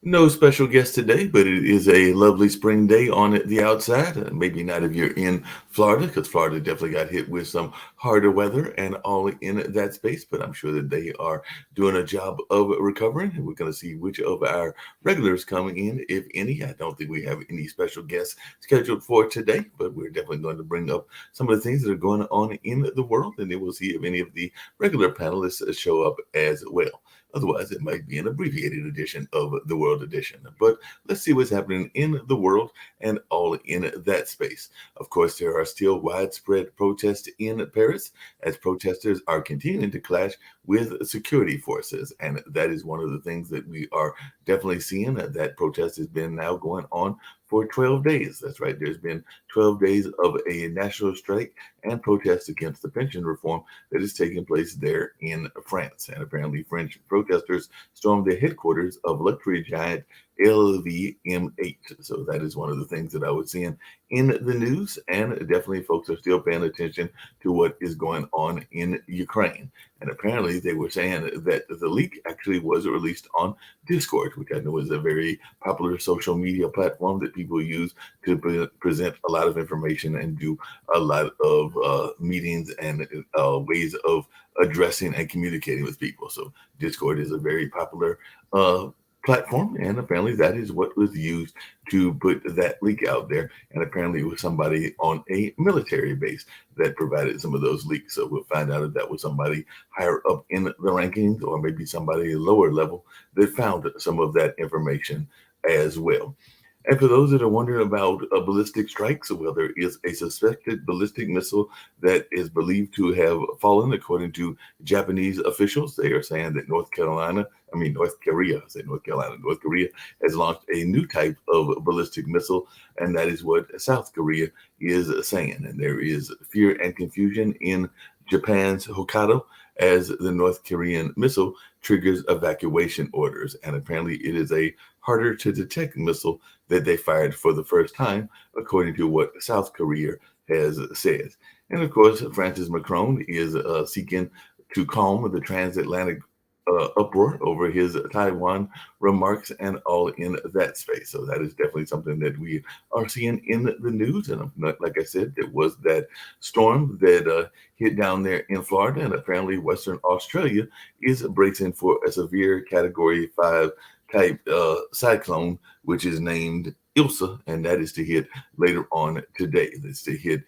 No special guest today, but it is a lovely spring day on the outside. Maybe not if you're in Florida, because Florida definitely got hit with some harder weather and all in that space. But I'm sure that they are doing a job of recovering. And we're going to see which of our regulars coming in, if any. I don't think we have any special guests scheduled for today, but we're definitely going to bring up some of the things that are going on in the world, and then we'll see if any of the regular panelists show up as well. Otherwise, it might be an abbreviated edition of the World Edition. But let's see what's happening in the world and all in that space. Of course, there are still widespread protests in Paris as protesters are continuing to clash with security forces. And that is one of the things that we are definitely seeing. That protest has been now going on for 12 days. That's right. There's been 12 days of a national strike and protest against the pension reform that is taking place there in France. And apparently, French protesters stormed the headquarters of luxury giant LVMH. So that is one of the things that I was seeing in the news. And definitely, folks are still paying attention to what is going on in Ukraine. And apparently, they were saying that the leak actually was released on Discord, which I know is a very popular social media platform that people use to present a lot of information and do a lot of meetings and ways of addressing and communicating with people. So Discord is a very popular platform, and apparently that is what was used to put that leak out there. And apparently it was somebody on a military base that provided some of those leaks. So we'll find out if that was somebody higher up in the rankings or maybe somebody lower level that found some of that information as well. And for those that are wondering about ballistic strikes, well, there is a suspected ballistic missile that is believed to have fallen, according to Japanese officials. They are saying that North Korea, North Korea has launched a new type of ballistic missile, and that is what South Korea is saying. And there is fear and confusion in Japan's Hokkaido as the North Korean missile triggers evacuation orders. And apparently it is a harder to detect missile that they fired for the first time, according to what South Korea has said. And of course, Francis Macron is seeking to calm the transatlantic uproar over his Taiwan remarks and all in that space. So that is definitely something that we are seeing in the news. And like I said, there was that storm that hit down there in Florida, and apparently Western Australia is bracing for a severe Category 5 type cyclone, which is named Ilsa, and that is to hit later on today. That's to hit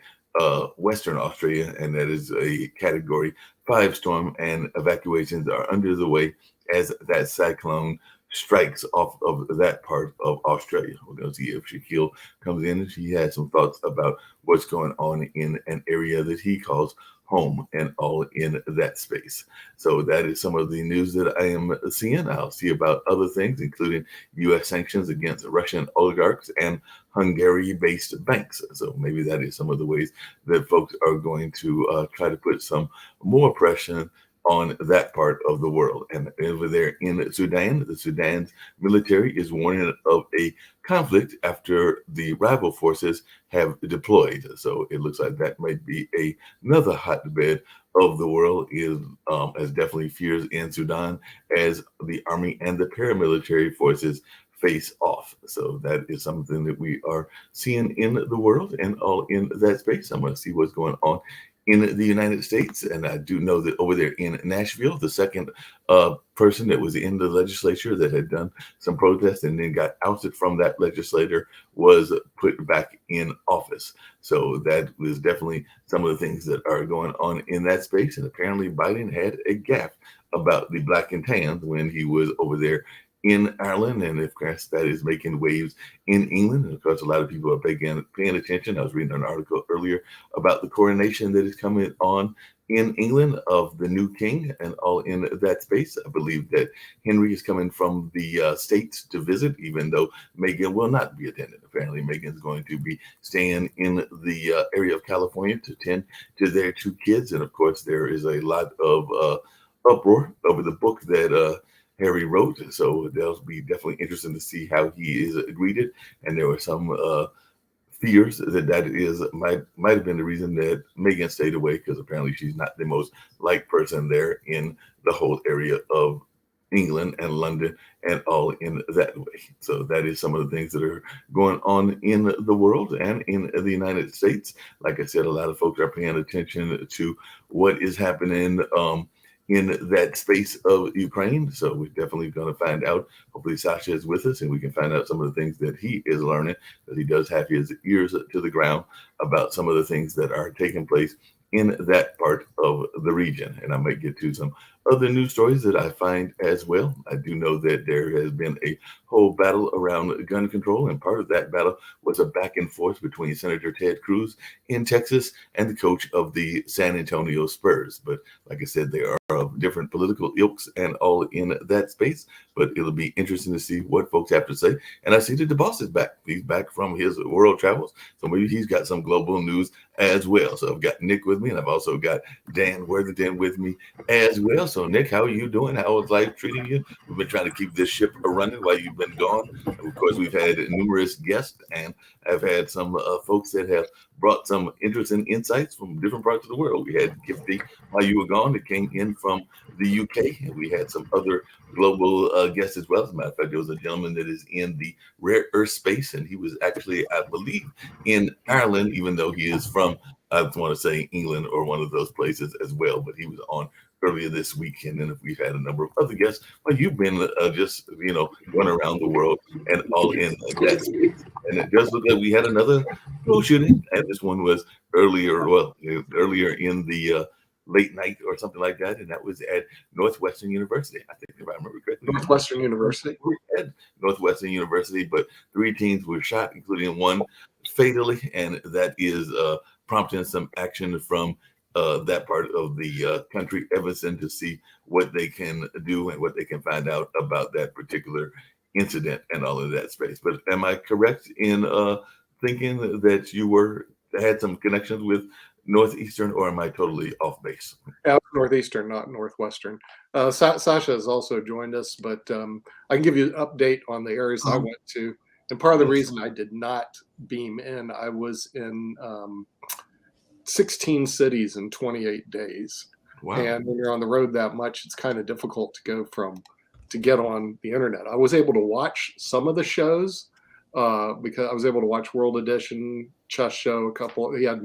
Western Australia, and that is a Category 5 storm, and evacuations are under the way as that cyclone strikes off of that part of Australia. We're going to see if Shaquille comes in and she has some thoughts about what's going on in an area that he calls home and all in that space. So that is some of the news that I am seeing. I'll see about other things, including U.S. sanctions against Russian oligarchs and Hungary-based banks. So maybe that is some of the ways that folks are going to try to put some more pressure on that part of the world. And over there in Sudan, the Sudan's military is warning of a conflict after the rival forces have deployed. So it looks like that might be another hotbed of the world, is as definitely fears in Sudan as the army and the paramilitary forces face off. So that is something that we are seeing in the world and all in that space. I'm going to see what's going on in the United States. And I do know that over there in Nashville, the second person that was in the legislature that had done some protests and then got ousted from that legislator was put back in office. So that was definitely some of the things that are going on in that space. And apparently Biden had a gaffe about the black and tans when he was over there in Ireland, and of course that is making waves in England. And of course, a lot of people are paying attention. I was reading an article earlier about the coronation that is coming on in England of the new king and all in that space. I believe that Henry is coming from the States to visit, even though Meghan will not be attending. Apparently, Meghan's going to be staying in the area of California to tend to their two kids. And of course, there is a lot of uproar over the book that Harry wrote. So that'll be definitely interesting to see how he is greeted. And there were some fears that might have been the reason that Meghan stayed away, because apparently she's not the most liked person there in the whole area of England and London and all in that way. So that is some of the things that are going on in the world and in the United States. Like I said, a lot of folks are paying attention to what is happening in that space of Ukraine. So we're definitely going to find out. Hopefully Sasha is with us and we can find out some of the things that he is learning, because he does have his ears to the ground about some of the things that are taking place in that part of the region. And I might get to some other news stories that I find as well. I do know that there has been a whole battle around gun control, and part of that battle was a back and forth between Senator Ted Cruz in Texas and the coach of the San Antonio Spurs. But like I said, they are of different political ilks and all in that space. But it'll be interesting to see what folks have to say. And I see that the boss is back. He's back from his world travels. So maybe he's got some global news as well. So I've got Nick with me, and I've also got Dan Worthington with me as well. So Nick, how are you doing? How is life treating you? We've been trying to keep this ship running while you've been gone. Of course, we've had numerous guests, and I've had some folks that have brought some interesting insights from different parts of the world. We had Gifty while you were gone that came in from the UK, and we had some other global guests as well. As a matter of fact, there was a gentleman that is in the rare earth space, and he was actually, I believe, in Ireland, even though he is from, I want to say, England or one of those places as well. But he was on earlier this week, and then we've had a number of other guests. Well, you've been just going around the world and all in that space. And it does look like we had another school shooting, and this one was earlier in the late night or something like that, and that was at Northwestern University. I think, if I remember correctly. Northwestern University. At Northwestern University, but 3 teens were shot, including one fatally, and that is prompting some action from that part of the country, Evanston, to see what they can do and what they can find out about that particular incident and all of that space. But am I correct in thinking that you had some connections with Northeastern, or am I totally off base? Yeah, Northeastern, not Northwestern. Sasha has also joined us, but I can give you an update on the areas I went to. And part of the reason I did not beam in, I was in 16 cities in 28 days. Wow. And when you're on the road that much, it's kind of difficult to get on the internet. I was able to watch some of the shows because I was able to watch World Edition, Chess Show, a couple. He had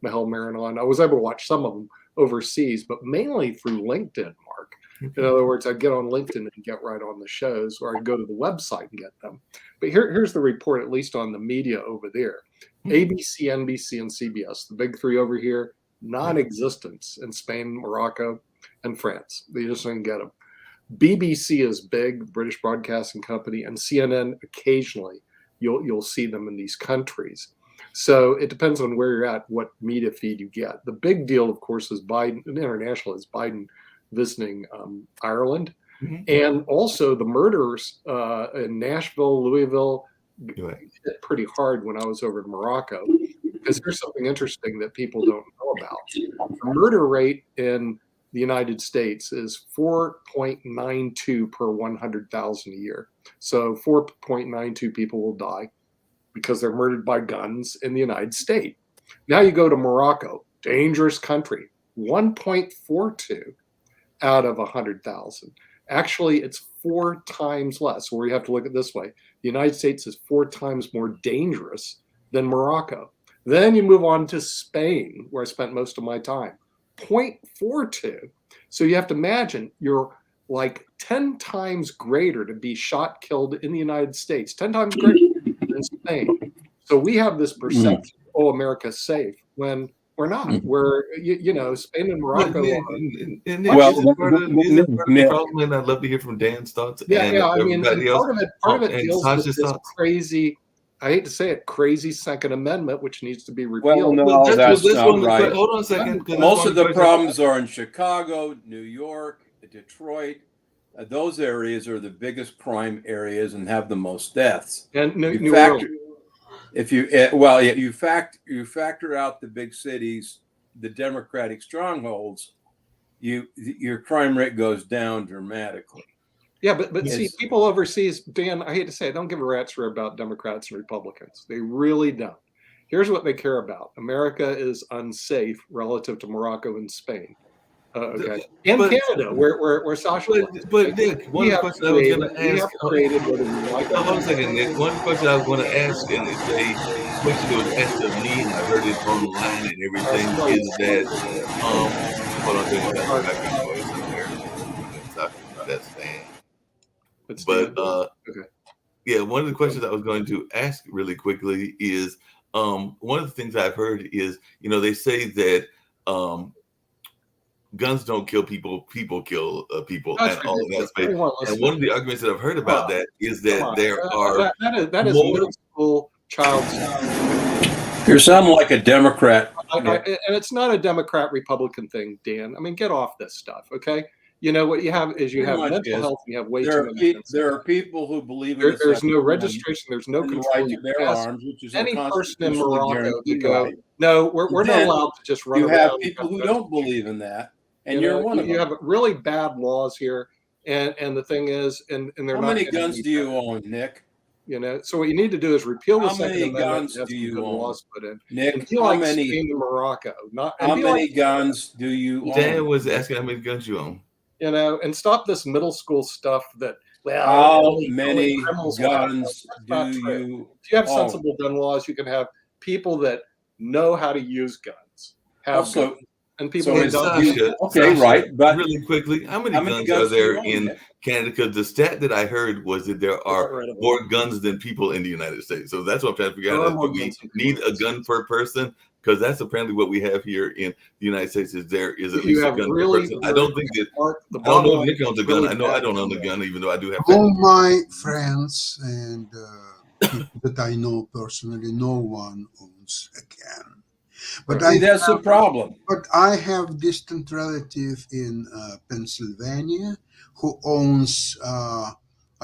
Mahel Marin on. I was able to watch some of them overseas, but mainly through LinkedIn, Mark. In other words, I'd get on LinkedIn and get right on the shows, or I'd go to the website and get them. But here's the report, at least on the media over there. ABC, NBC, and CBS, the big three over here, non-existence in Spain, Morocco, and France. They just didn't get them. BBC is big, British Broadcasting Company, and CNN occasionally you'll see them in these countries. So it depends on where you're at, what media feed you get. The big deal, of course, is Biden, international, is Biden visiting Ireland. Mm-hmm. And also the murders in Nashville, Louisville, hit pretty hard when I was over in Morocco, because there's something interesting that people don't know about. The murder rate in the United States is 4.92 per 100,000 a year. So 4.92 people will die because they're murdered by guns in the United States. Now you go to Morocco, dangerous country, 1.42 out of 100,000. Actually, it's 4 times less, or you have to look at it this way. The United States is 4 times more dangerous than Morocco. Then you move on to Spain, where I spent most of my time, 0.42. So you have to imagine you're like 10 times greater to be shot, killed in the United States, 10 times greater than Spain. So we have this perception, oh, America's safe, when We're not. We're Spain and Morocco. Well, isn't part of the problem? And I'd love to hear from Dan's thoughts. Yeah. I mean, part of it deals with this thoughts. crazy. I hate to say it, crazy Second Amendment, which needs to be repealed. Well, no, that's not right. Hold on a second. Most of the problems are in Chicago, New York, Detroit. Those areas are the biggest crime areas and have the most deaths. And New Orleans. If you factor out the big cities, the Democratic strongholds, your crime rate goes down dramatically. Yeah, but see, people overseas, Dan, I hate to say it, don't give a rat's rear about Democrats and Republicans. They really don't. Here's what they care about. America is unsafe relative to Morocco and Spain. Okay. And Canada, where Sasha. But Nick, one question I was going to ask. Hold on a second, Nick. One question I was going to ask, and it's a question that was asked of me, and I heard it online and everything, is that hold on a second, that's background noise in there. That's saying. But okay. Yeah, one of the questions I was going to ask really quickly is one of the things I've heard is, they say that guns don't kill people, people kill people, and all of that space. And one of the arguments that I've heard about that is that there are that is middle school child. You sound like a Democrat. And it's not a Democrat-Republican thing, Dan. I mean, get off this stuff, okay? What you have is mental health. You have way too many. There are people who believe there's no registration. There's no control. Right to bear arms, which is any person in Morocco to go. No, we're not allowed to just run around. You have people who don't believe in that, and you're one of them. You have really bad laws here, and the thing is, and they're not. How many guns do you own, Nick? So what you need to do is repeal the Second Amendment. How many guns do you own? Laws put in. Nick, how many? Spain and Morocco. How many guns do you own? Dan was asking how many guns you own. And stop this middle school stuff that, how many guns do you If you have sensible gun laws, you can have people that know how to use guns. Guns. And people who don't. Okay, right. But really quickly, how many guns are there in Canada? Because the stat that I heard was that there are more guns than people in the United States. So that's what I'm trying to figure out. Do we need a gun per person? Because that's apparently what we have here in the United States. Is there is at least a gun per person? I don't think that. I don't know if Nick owns a gun. I know I don't own a gun, even though I do have. All my friends and people that I know personally, no one owns a gun. But that's the problem. But I have distant relative in Pennsylvania who owns, I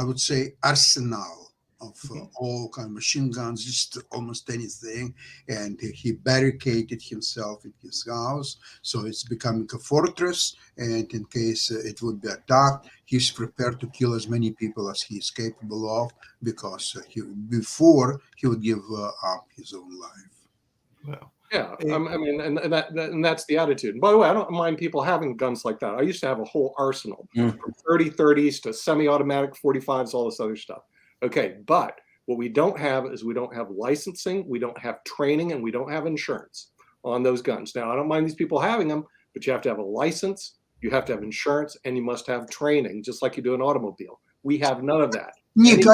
would say, arsenal of all kind of machine guns, just almost anything. And he barricaded himself in his house, so it's becoming a fortress. And in case it would be attacked, he's prepared to kill as many people as he is capable of, because before he would give up his own life. Wow. Yeah, I mean, and that's the attitude. And by the way, I don't mind people having guns like that. I used to have a whole arsenal from 30-30s to semi-automatic 45s, all this other stuff. Okay, but what we don't have is we don't have licensing, we don't have training, and we don't have insurance on those guns. Now, I don't mind these people having them, but you have to have a license, you have to have insurance, and you must have training, just like you do an automobile. We have none of that. Nick,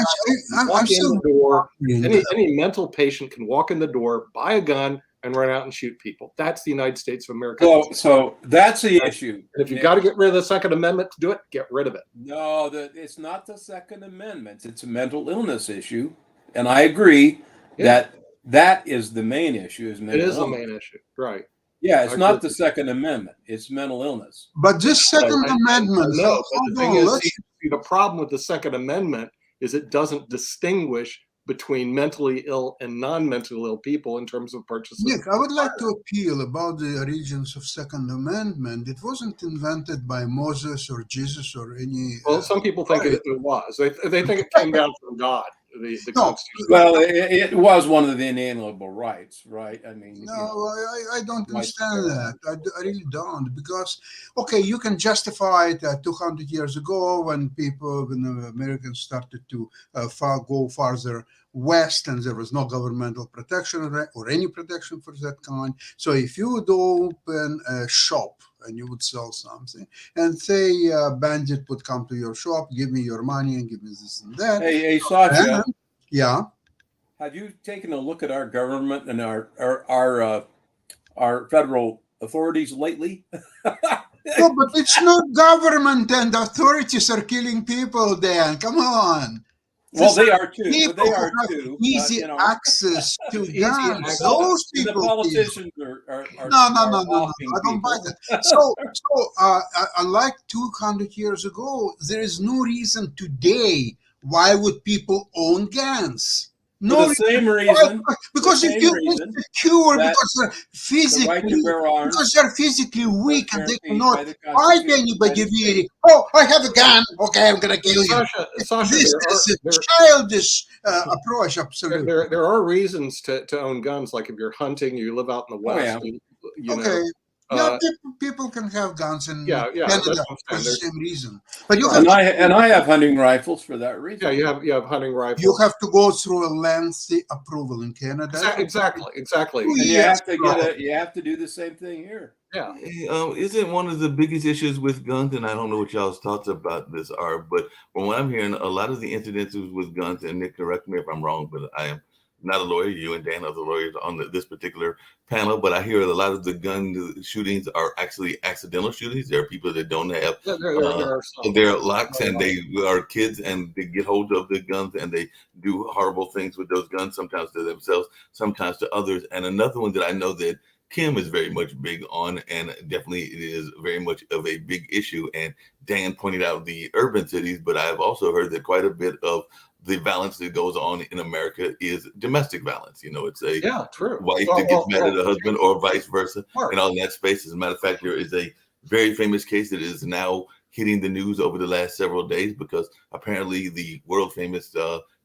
any mental patient can walk in the door, buy a gun, and run out and shoot people. That's the United States of America. So that's the issue. And if you've got to get rid of the Second Amendment to do it, get rid of it. No, it's not the Second Amendment. It's a mental illness issue. And I agree that is the main issue. It is the main issue, right. Yeah, it's not the Second Amendment. It's mental illness. But this Second Amendment... No, but the thing is, the problem with the Second Amendment is it doesn't distinguish between mentally ill and non-mentally ill people in terms of purchases. Nick, I would like to appeal about the origins of Second Amendment. It wasn't invented by Moses or Jesus or any... Well, some people think it was. They think it came down from God. The Constitution. Well, it was one of the inalienable rights, right? I mean, no, I don't understand that. I really don't, because you can justify it 200 years ago when the Americans started to go farther west, and there was no governmental protection or any protection for that kind. So if you would open a shop and you would sell something, and say a bandit would come to your shop, give me your money and give me this and that. Hey, Satya. Yeah. Have you taken a look at our government and our our federal authorities lately. No, but it's not government and authorities are killing people, Dan. Come on. Well, These they are too. people They who are have too. easy access to Easy guns. access. Those The people kill. politicians are No. offing I don't buy people. that. So, unlike 200 years ago, there is no reason today why would people own guns. For No the same reason. reason, Because the you same feel reason insecure, that because they're the right to physically, bear arms because they're physically weak and they guaranteed cannot by the fight Constitution of the anybody United really. States. Oh, I have a gun. Okay, I'm gonna kill you. Sasha, This is a childish approach, absolutely. there are reasons to own guns. Like if you're hunting, you live out in the West. yeah. You know, Okay. Yeah, people can have guns in yeah, Canada that's what I'm for saying. the There's- same reason. But you Right. have And I have hunting rifles for that reason. Yeah, you have hunting rifles. you have to go through a lengthy approval in Canada. Exactly. And you Yes, have to get you have to do the same thing here. Yeah. Hey, isn't one of the biggest issues with guns, and I don't know what y'all's thoughts about this are, but from what I'm hearing, a lot of the incidences with guns, and Nick, correct me if I'm wrong, but I am not a lawyer. You and Dan are the lawyers on this particular panel, but I hear a lot of the gun shootings are actually accidental shootings. There are people that don't have There are some. their locks, and they are kids, and they get hold of the guns, and they do horrible things with those guns, sometimes to themselves, sometimes to others. And another one that I know that Kim is very much big on, and definitely it is very much of a big issue. And Dan pointed out the urban cities, but I've also heard that quite a bit of the violence that goes on in America is domestic violence. You know, it's a True. wife that gets mad at a husband or vice versa, and all in that space. As a matter of fact, there is a very famous case that is now hitting the news over the last several days because apparently the world famous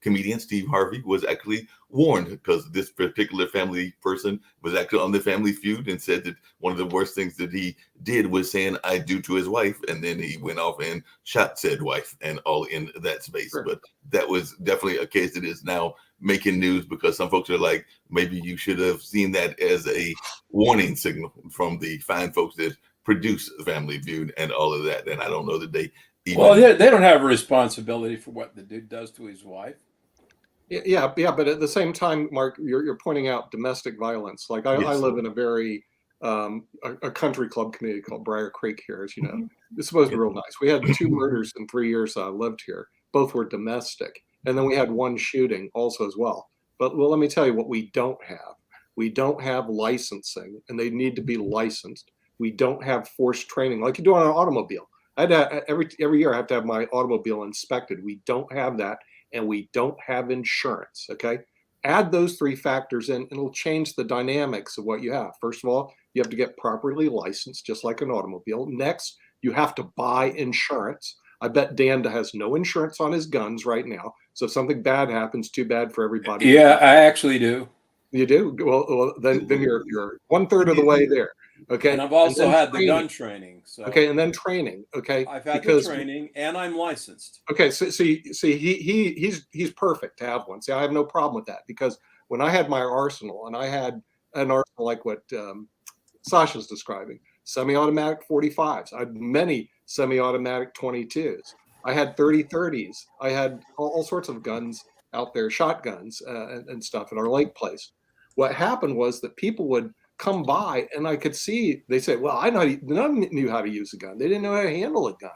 comedian Steve Harvey was actually warned because this particular family person was actually on the Family Feud and said that one of the worst things that he did was saying "I do" to his wife, and then he went off and shot said wife, and all in that space. Sure. But that was definitely a case that is now making news because some folks are like, maybe you should have seen that as a warning signal from the fine folks that produce Family Feud and all of that. And I don't know that they even... Well, they don't have a responsibility for what the dude does to his wife. Yeah, but at the same time, Mark, you're pointing out domestic violence. Like I live in a very a country club community called Briar Creek here, as you know. It's supposed to be real nice. We had 2 murders in 3 years that I lived here. Both were domestic, and then we had 1 shooting also as well. But let me tell you what we don't have. We don't have licensing, and they need to be licensed. We don't have forced training like you do on an automobile. Every year I have to have my automobile inspected. We don't have that. And we don't have insurance, okay? Add those 3 factors in, and it'll change the dynamics of what you have. First of all, you have to get properly licensed, just like an automobile. Next, you have to buy insurance. I bet Dan has no insurance on his guns right now. So if something bad happens, too bad for everybody. Yeah, I actually do. You do? Well then you're 1/3 of the way there. Okay. And I've also had the gun training. So okay, and then training. Okay. I've had the training and I'm licensed. Okay, so he's perfect to have one. See, I have no problem with that because when I had my arsenal, and I had an arsenal like what Sasha's describing, semi-automatic 45s. I had many semi-automatic 22s. I had 30-30s. I had all sorts of guns out there, shotguns and stuff at our lake place. What happened was that people would come by, and I could see they said, "Well, none knew how to use a gun. They didn't know how to handle a gun,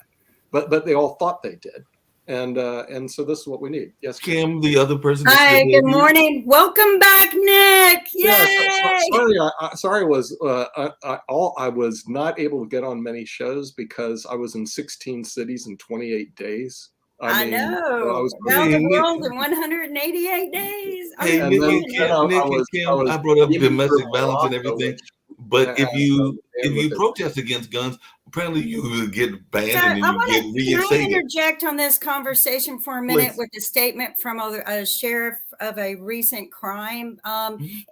but they all thought they did." And so this is what we need. Yes, Kim, the other person. Hi, good morning. Welcome back, Nick. Yay! Yeah, sorry, I was not able to get on many shows because I was in 16 cities in 28 days. I know. Around the world in 188 days. Hey, Nick and Kim, I brought up domestic violence and everything. But if you protest against guns, apparently you get banned and then you get reinstated. Can I interject on this conversation for a minute with a statement from a sheriff of a recent crime?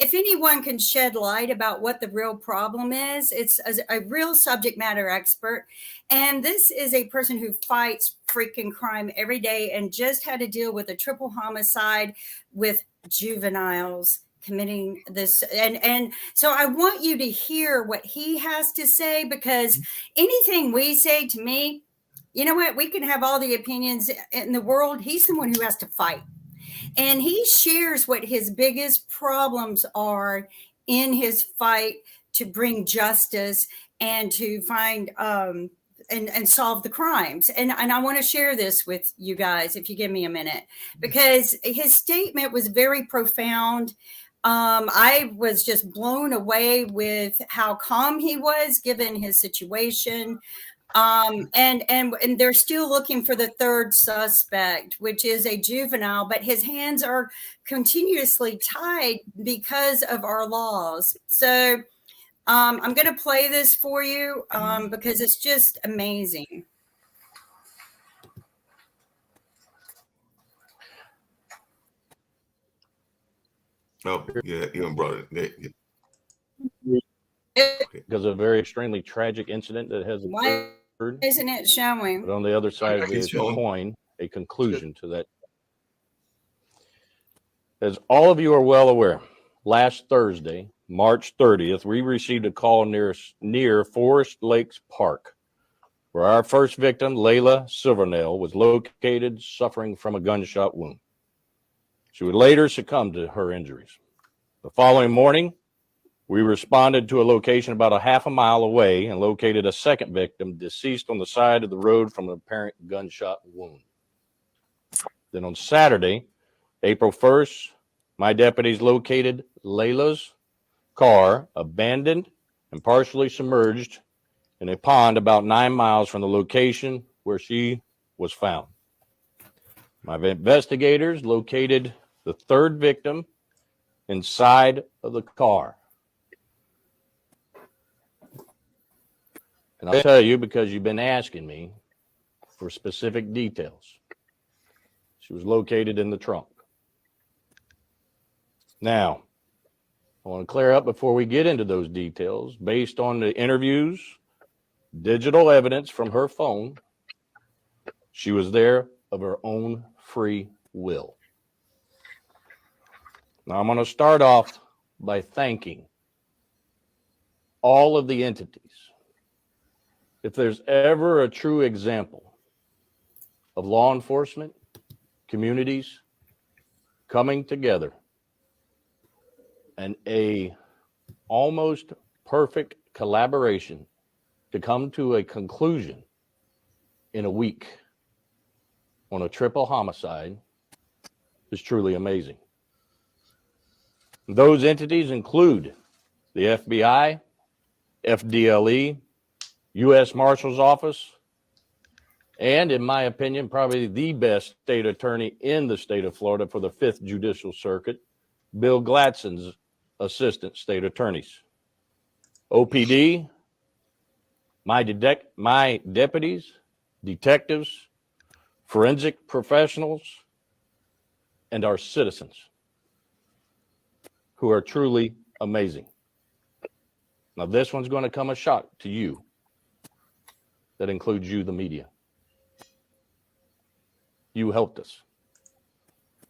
If anyone can shed light about what the real problem is, it's a real subject matter expert. And this is a person who fights freaking crime every day and just had to deal with a triple homicide with juveniles committing this. And so I want you to hear what he has to say, because anything we say, to me, you know what, we can have all the opinions in the world. He's the one who has to fight. And he shares what his biggest problems are in his fight to bring justice and to find and solve the crimes. And I want to share this with you guys, if you give me a minute, because his statement was very profound. I was just blown away with how calm he was given his situation. And they're still looking for the third suspect, which is a juvenile, but his hands are continuously tied because of our laws. So I'm going to play this for you because it's just amazing. Oh, yeah, you brought it. Because of a very extremely tragic incident that has occurred. Isn't it showing? But on the other side of the coin, a conclusion to that. As all of you are well aware, last Thursday, March 30th, we received a call near Forest Lakes Park, where our first victim, Layla Silvernail, was located suffering from a gunshot wound. She would later succumb to her injuries. The following morning, we responded to a location about a half a mile away and located a second victim deceased on the side of the road from an apparent gunshot wound. Then on Saturday, April 1st, my deputies located Layla's car abandoned and partially submerged in a pond about 9 miles from the location where she was found. My investigators located the third victim inside of the car. And I'll tell you, because you've been asking me for specific details. She was located in the trunk. Now, I want to clear up before we get into those details. Based on the interviews, digital evidence from her phone, she was there of her own free will. Now, I'm going to start off by thanking all of the entities. If there's ever a true example of law enforcement, communities coming together and a almost perfect collaboration to come to a conclusion in a week on a triple homicide is truly amazing. Those entities include the FBI, FDLE, U.S. Marshal's Office, and in my opinion, probably the best state attorney in the state of Florida for the 5th Judicial Circuit, Bill Gladson's assistant state attorneys. OPD, my deputies, detectives, forensic professionals, and our citizens, who are truly amazing. Now, this one's going to come a shock to you. That includes you, the media. You helped us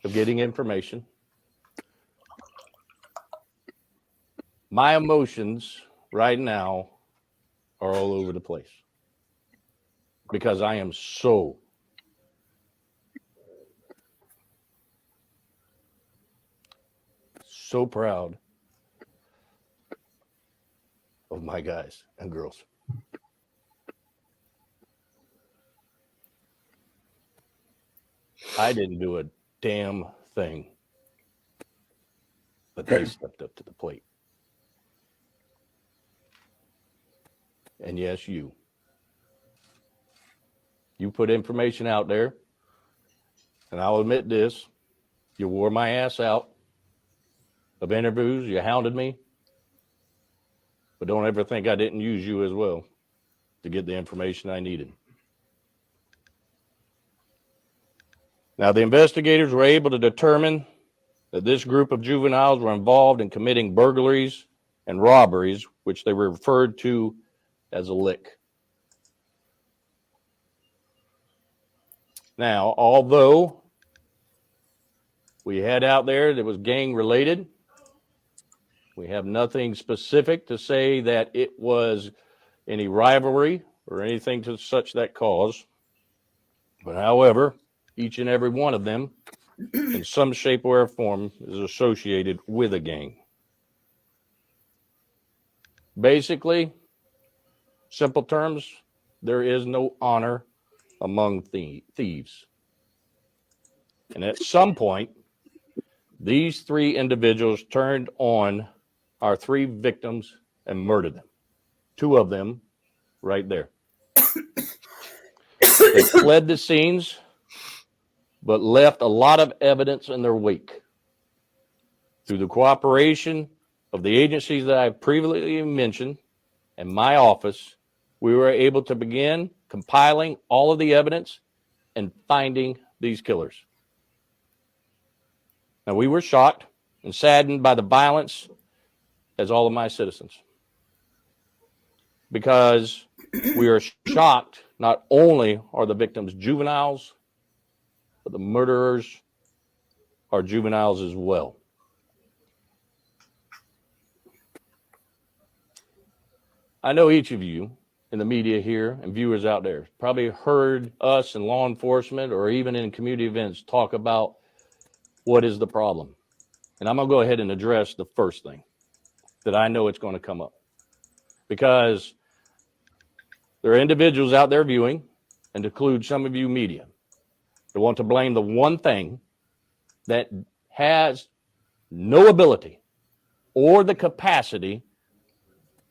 of getting information. My emotions right now are all over the place because I am so proud of my guys and girls. I didn't do a damn thing, but they stepped up to the plate. And yes, you put information out there, and I'll admit this, you wore my ass out of interviews, you hounded me, but don't ever think I didn't use you as well to get the information I needed. Now, the investigators were able to determine that this group of juveniles were involved in committing burglaries and robberies, which they were referred to as a lick. Now, although we had out there that was gang related, we have nothing specific to say that it was any rivalry or anything to such that cause. But however, each and every one of them, in some shape or form, is associated with a gang. Basically, simple terms, there is no honor among thieves. And at some point, these three individuals turned on our three victims and murdered them. Two of them right there. They fled the scenes, but left a lot of evidence in their wake. Through the cooperation of the agencies that I previously mentioned and my office, we were able to begin compiling all of the evidence and finding these killers. Now, we were shocked and saddened by the violence, as all of my citizens, because we are shocked not only are the victims juveniles, but the murderers are juveniles as well. I know each of you in the media here and viewers out there probably heard us in law enforcement or even in community events talk about what is the problem. And I'm going to go ahead and address the first thing that I know it's going to come up, because there are individuals out there viewing, and to include some of you media, that want to blame the one thing that has no ability or the capacity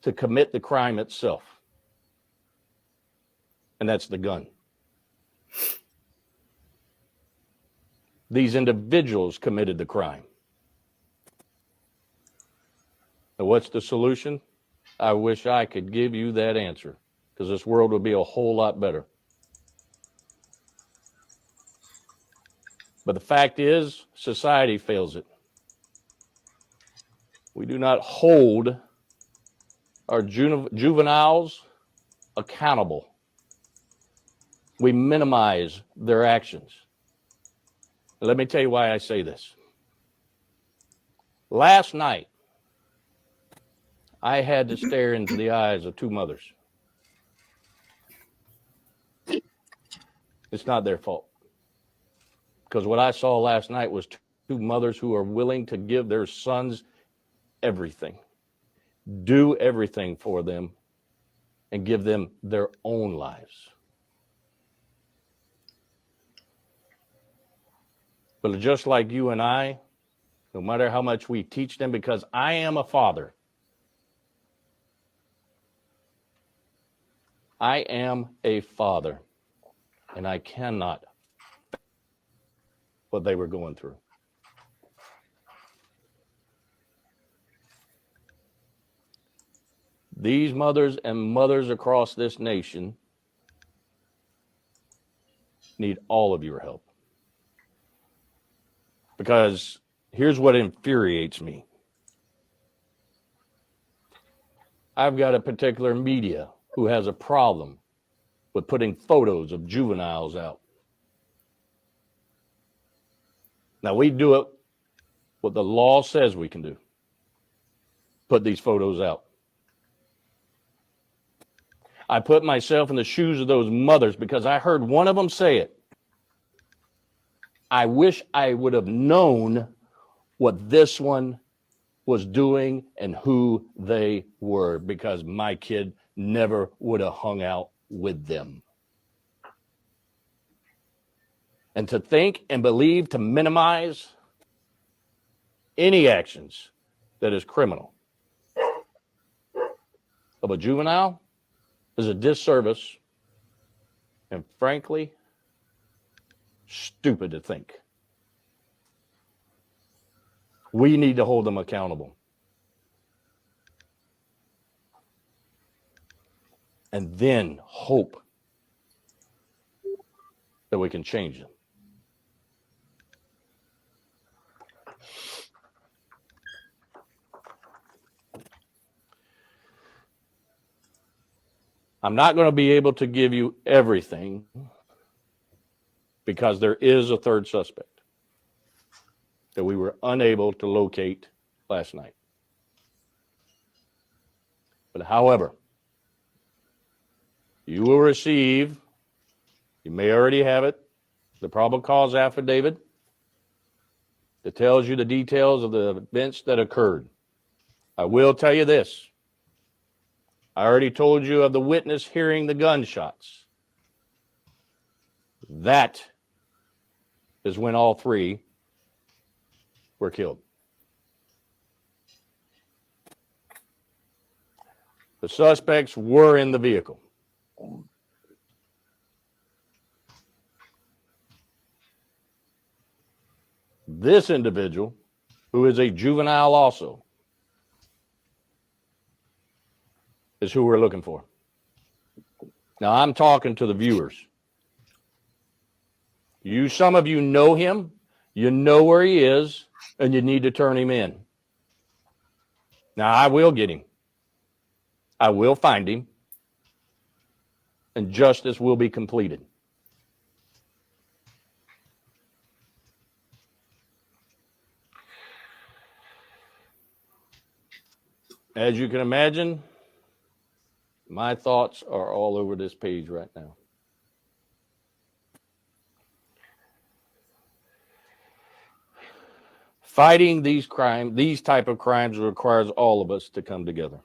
to commit the crime itself. And that's the gun. These individuals committed the crime. And what's the solution? I wish I could give you that answer, because this world would be a whole lot better. But the fact is, society fails it. We do not hold our juveniles accountable. We minimize their actions. And let me tell you why I say this. Last night, I had to stare into the eyes of two mothers. It's not their fault. Because what I saw last night was two mothers who are willing to give their sons everything, do everything for them, and give them their own lives. But just like you and I, no matter how much we teach them, because I am a father, I am a father, and I cannot what they were going through. These mothers and mothers across this nation need all of your help. Because here's what infuriates me. I've got a particular media who has a problem with putting photos of juveniles out. Now, we do it what the law says we can do. Put these photos out. I put myself in the shoes of those mothers because I heard one of them say it. I wish I would have known what this one was doing and who they were, because my kid never would have hung out with them. And to think and believe, to minimize any actions that is criminal of a juvenile is a disservice, and frankly, stupid to think. We need to hold them accountable. And then hope that we can change them. I'm not going to be able to give you everything because there is a third suspect that we were unable to locate last night. But however, you will receive, you may already have it, the probable cause affidavit that tells you the details of the events that occurred. I will tell you this. I already told you of the witness hearing the gunshots. That is when all three were killed. The suspects were in the vehicle. This individual, who is a juvenile also, is who we're looking for. Now, I'm talking to the viewers. Some of you know him, you know where he is, and you need to turn him in. Now, I will get him. I will find him, and justice will be completed. As you can imagine, my thoughts are all over this page right now. Fighting these type of crimes requires all of us to come together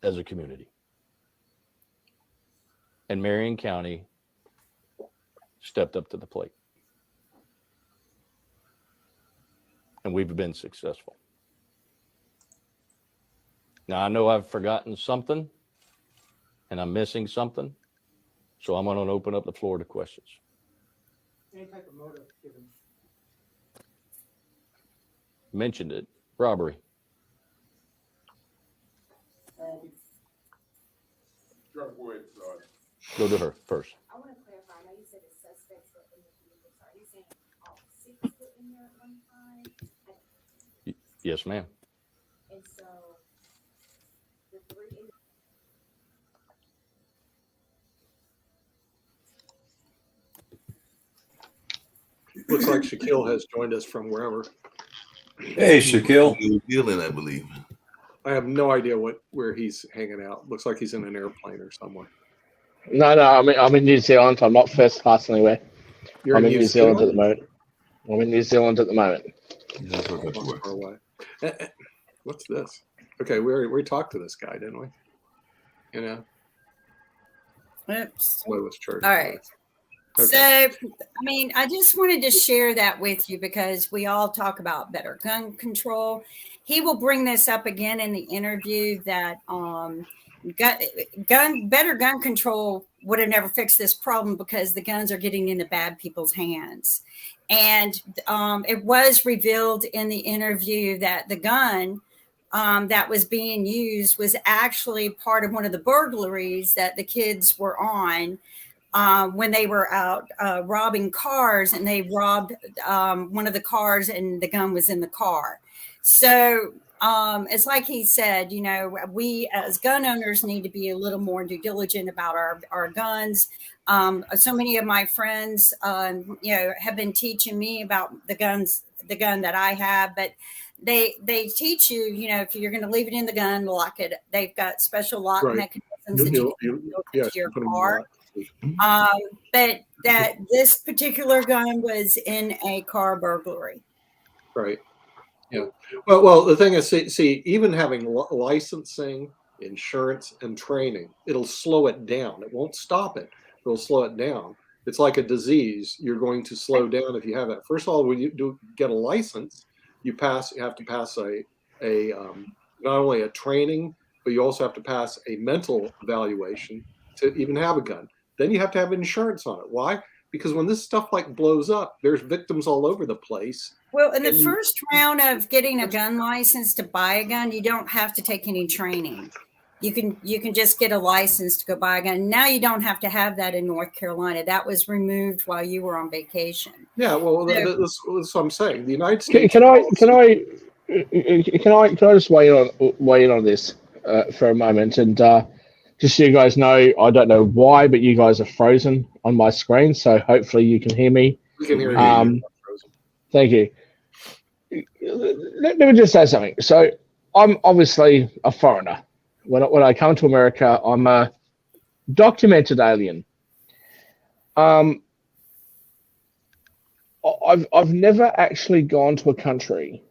as a community. And Marion County stepped up to the plate. And we've been successful. Now, I know I've forgotten something and I'm missing something, so I'm going to open up the floor to questions. Any type of motive given? Mentioned it, robbery. Go to her first. I want to clarify. I know you said the suspects were in the vehicle. So are you saying all 6 were in there at one time? Yes, ma'am. And so the 3 in Looks like Shaquille has joined us from wherever. Hey, Shaquille. New Zealand, I believe. I have no idea where he's hanging out. Looks like he's in an airplane or somewhere. No, I'm in New Zealand. I'm not first class anywhere. You're I'm in New Zealand at the moment. I'm in New Zealand at the moment. That's what that's Not worth. far away. What's this? Okay, we talked to this guy, didn't we? You know, Oops. Lois Church. All right. Okay. So, I mean, I just wanted to share that with you because we all talk about better gun control. He will bring this up again in the interview that better gun control would have never fixed this problem because the guns are getting into bad people's hands. And it was revealed in the interview that the gun that was being used was actually part of one of the burglaries that the kids were on. When they were out robbing cars, and they robbed one of the cars and the gun was in the car. So it's like he said, you know, we as gun owners need to be a little more due diligent about our guns. So many of my friends, you know, have been teaching me about the gun that I have, but they teach you, you know, if you're going to leave it in the gun, lock it. They've got special lock Right. mechanisms that you can build into your put 'em in car. lock. But that this particular gun was in a car burglary. Right. Yeah. Well, the thing is, see, even having licensing, insurance, and training, it'll slow it down. It won't stop it. It'll slow it down. It's like a disease. You're going to slow down if you have that. First of all, when you do get a license, you have to pass a not only a training, but you also have to pass a mental evaluation to even have a gun. Then you have to have insurance on it. Why? Because when this stuff like blows up, there's victims all over the place. Well, in the first round of getting a gun license to buy a gun, you don't have to take any training. You can just get a license to go buy a gun. Now you don't have to have that in North Carolina. That was removed while you were on vacation. Yeah, well, So- that's what I'm saying. The United Can, States. can I just weigh in on this for a moment? And just so you guys know, I don't know why, but you guys are frozen on my screen, so hopefully you can hear me. We can hear you. Thank you. Let me just say something. So I'm obviously a foreigner. When I come to America, I'm a documented alien. I've never actually gone to a country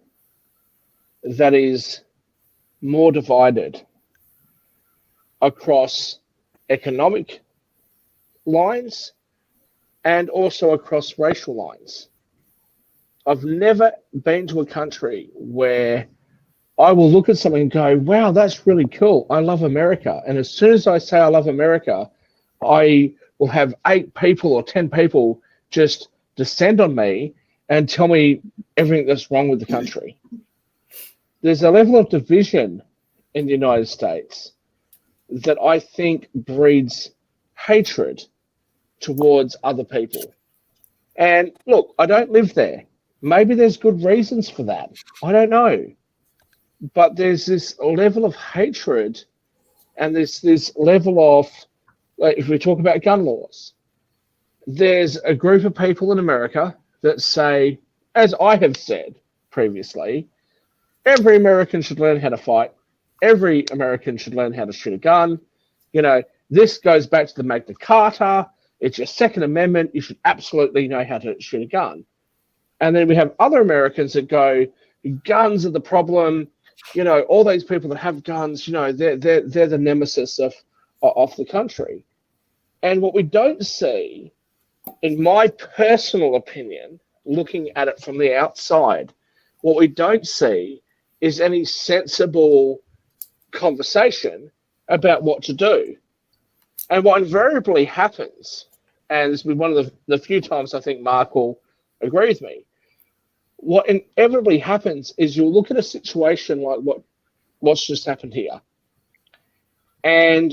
that is more divided across economic lines and also across racial lines. I've never been to a country where I will look at something and go, wow, that's really cool. I love America. And as soon as I say I love America, I will have 8 people or 10 people just descend on me and tell me everything that's wrong with the country. There's a level of division in the United States that I think breeds hatred towards other people. And look, I don't live there. Maybe there's good reasons for that. I don't know. But there's this level of hatred and there's this level of, like, if we talk about gun laws, there's a group of people in America that say, as I have said previously, every American should learn how to fight. Every American should learn how to shoot a gun. You know, this goes back to the Magna Carta. It's your Second Amendment. You should absolutely know how to shoot a gun. And then we have other Americans that go, guns are the problem. You know, all those people that have guns, you know, they're the nemesis of the country. And what we don't see, in my personal opinion, looking at it from the outside, what we don't see is any sensible conversation about what to do. And what invariably happens, and this will be one of the few times I think Mark will agree with me, what inevitably happens is you'll look at a situation like what's just happened here, and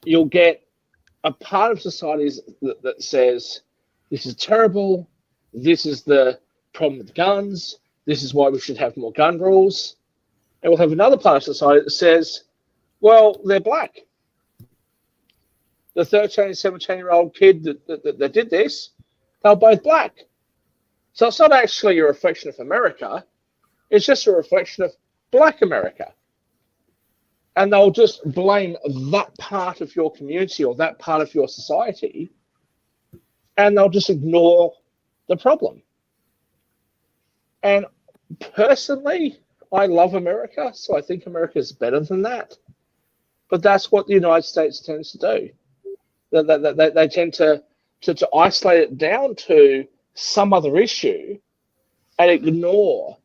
you'll get a part of society that says, this is terrible, this is the problem with guns, this is why we should have more gun rules. And we'll have another part of society that says, well, they're black. The 13 and 17-year-old kid that did this, they're both black. So it's not actually a reflection of America. It's just a reflection of black America. And they'll just blame that part of your community or that part of your society, and they'll just ignore the problem. And personally, I love America, so I think America is better than that. But that's what the United States tends to do. They tend to isolate it down to some other issue and ignore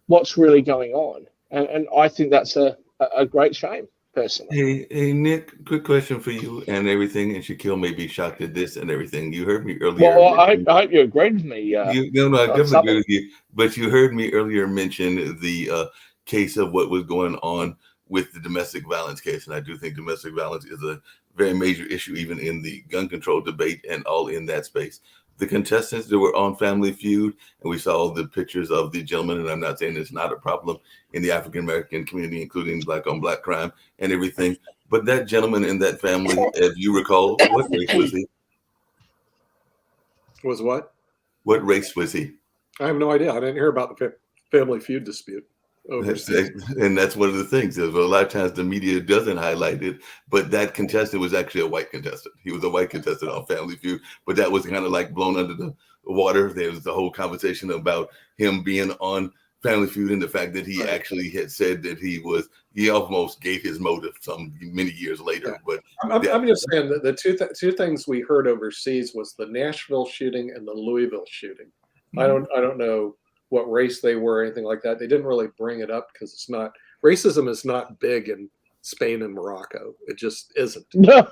what's really going on. And I think that's a great shame, personally. Hey, Nick, quick question for you and everything. And Shaquille may be shocked at this and everything. You heard me earlier. Well, I hope you agreed with me. I definitely agree with you. But you heard me earlier mention the case of what was going on with the domestic violence case. And I do think domestic violence is a very major issue, even in the gun control debate and all in that space. The contestants that were on Family Feud, and we saw the pictures of the gentleman, and I'm not saying it's not a problem in the African-American community, including black on black crime and everything, but that gentleman in that family, as you recall, what race was he? Was what? What race was he? I have no idea. I didn't hear about the Family Feud dispute overseas. And that's one of the things. A lot of times the media doesn't highlight it, but that contestant was actually a white contestant. He was a white contestant on Family Feud, but that was kind of like blown under the water. There was the whole conversation about him being on Family Feud and the fact that he actually had said that he almost gave his motive many years later. Yeah. But I'm just saying that the two things we heard overseas was the Nashville shooting and the Louisville shooting. Mm-hmm. I don't know what race they were or anything like that. They didn't really bring it up because racism is not big in Spain and Morocco. It just isn't. Well,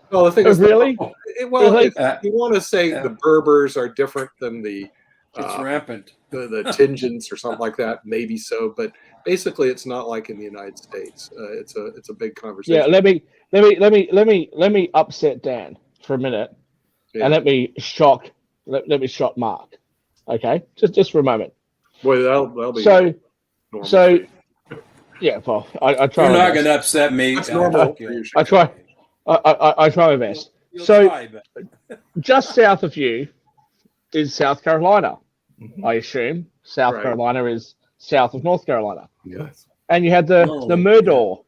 the thing is, really? If you want to say the Berbers are different than the it's rampant. The Tingents or something like that, maybe so, but basically it's not like in the United States. It's a big conversation. Yeah, let me upset Dan for a minute, and let me shock Mark. Okay, just for a moment. Boy, that'll be so. Normal. So, yeah. Well, I try. You're not going to upset me. That's normal. I try. I try my best. Just south of you is South Carolina. Mm-hmm. I assume South Carolina is south of North Carolina. Yes. And you had the Murdaugh,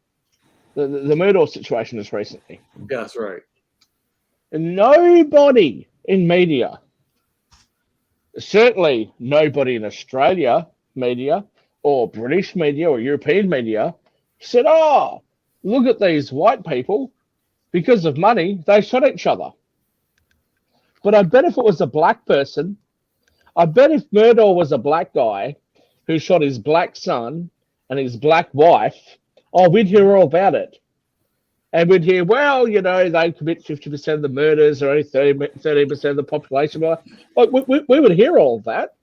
the Murdaugh situation just recently. Yeah, that's right. And nobody in media, certainly nobody in Australia media or British media or European media, said, "Oh, look at these white people, because of money, they shot each other. But I bet if it was a black person, I bet if Murdaugh was a black guy who shot his black son and his black wife, oh, we'd hear all about it. And we'd hear, well, you know, they commit 50% of the murders, or only 30% of the population. Like, we would hear all of that,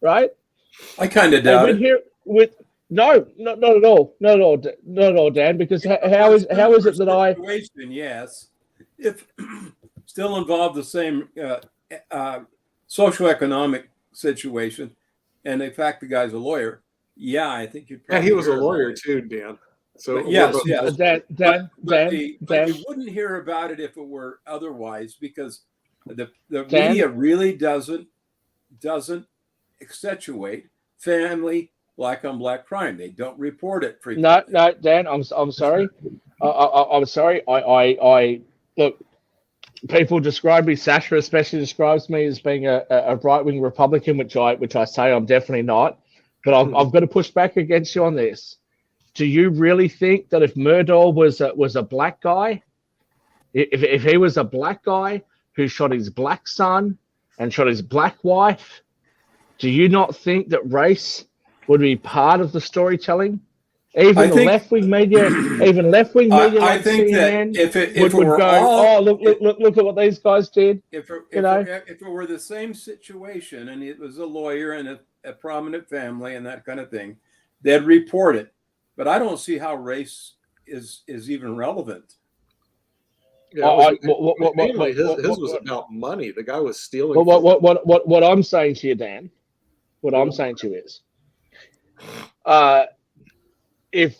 right? I kind of doubt and we'd it. hear with not at all, not at all, Dan. Because how is it that I? Yes, if still involved the same socioeconomic situation, and in fact the guy's a lawyer. Yeah, I think you'd. Yeah, Probably he was a hear lawyer about it. too, Dan. So But yes, Dan, but you wouldn't hear about it if it were otherwise, because the Dan? media really doesn't accentuate family black on black crime. They don't report it frequently. No, Dan, I'm sorry. I'm sorry. I look. People describe me, Sasha especially describes me as being a right wing Republican, which I say I'm definitely not. But I've got to push back against you on this. Do you really think that if Murdaugh was a black guy, if he was a black guy who shot his black son and shot his black wife, do you not think that race would be part of the storytelling? Even left-wing media, I like think CNN that if it would were go, all, look at what these guys did. if it were the same situation and it was a lawyer and a prominent family and that kind of thing, they'd report it. But I don't see how race is even relevant. Yeah, mainly his was about money. The guy was stealing. What I'm saying to you, Dan, what I'm saying to you is, if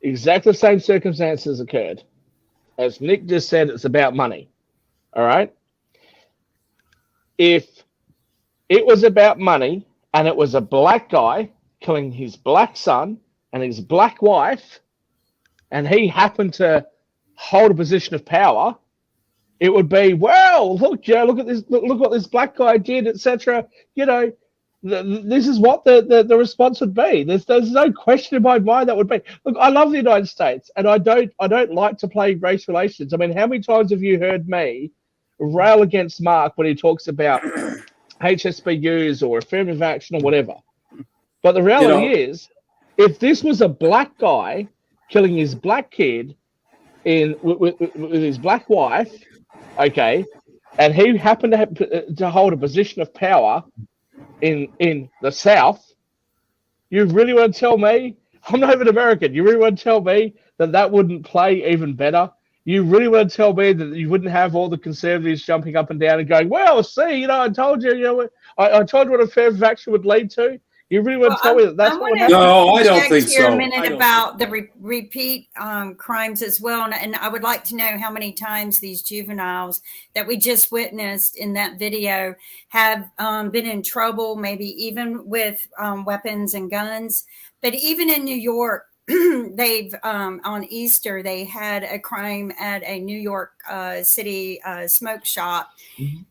exactly the same circumstances occurred, as Nick just said, it's about money. All right. If it was about money and it was a black guy killing his black son and his black wife, and he happened to hold a position of power, it would be, well, look, Joe, look at this, look what this black guy did, etc. You know, this is what the response would be. There's no question in my mind that would be. Look, I love the United States, and I don't like to play race relations. I mean, how many times have you heard me rail against Mark when he talks about HSBUs or affirmative action or whatever? But the reality is, if this was a black guy killing his black kid with his black wife, okay, and he happened to hold a position of power in the South, you really want to tell me, I'm not even American, you really want to tell me that wouldn't play even better? You really want to tell me that you wouldn't have all the conservatives jumping up and down and going, well, see, I told you, I told you what affirmative action would lead to? You really want to tell me that's what would happen? No, I don't think so. A minute about the repeat crimes as well, and I would like to know how many times these juveniles that we just witnessed in that video have been in trouble, maybe even with weapons and guns. But even in New York, they've on Easter they had a crime at a New York City smoke shop,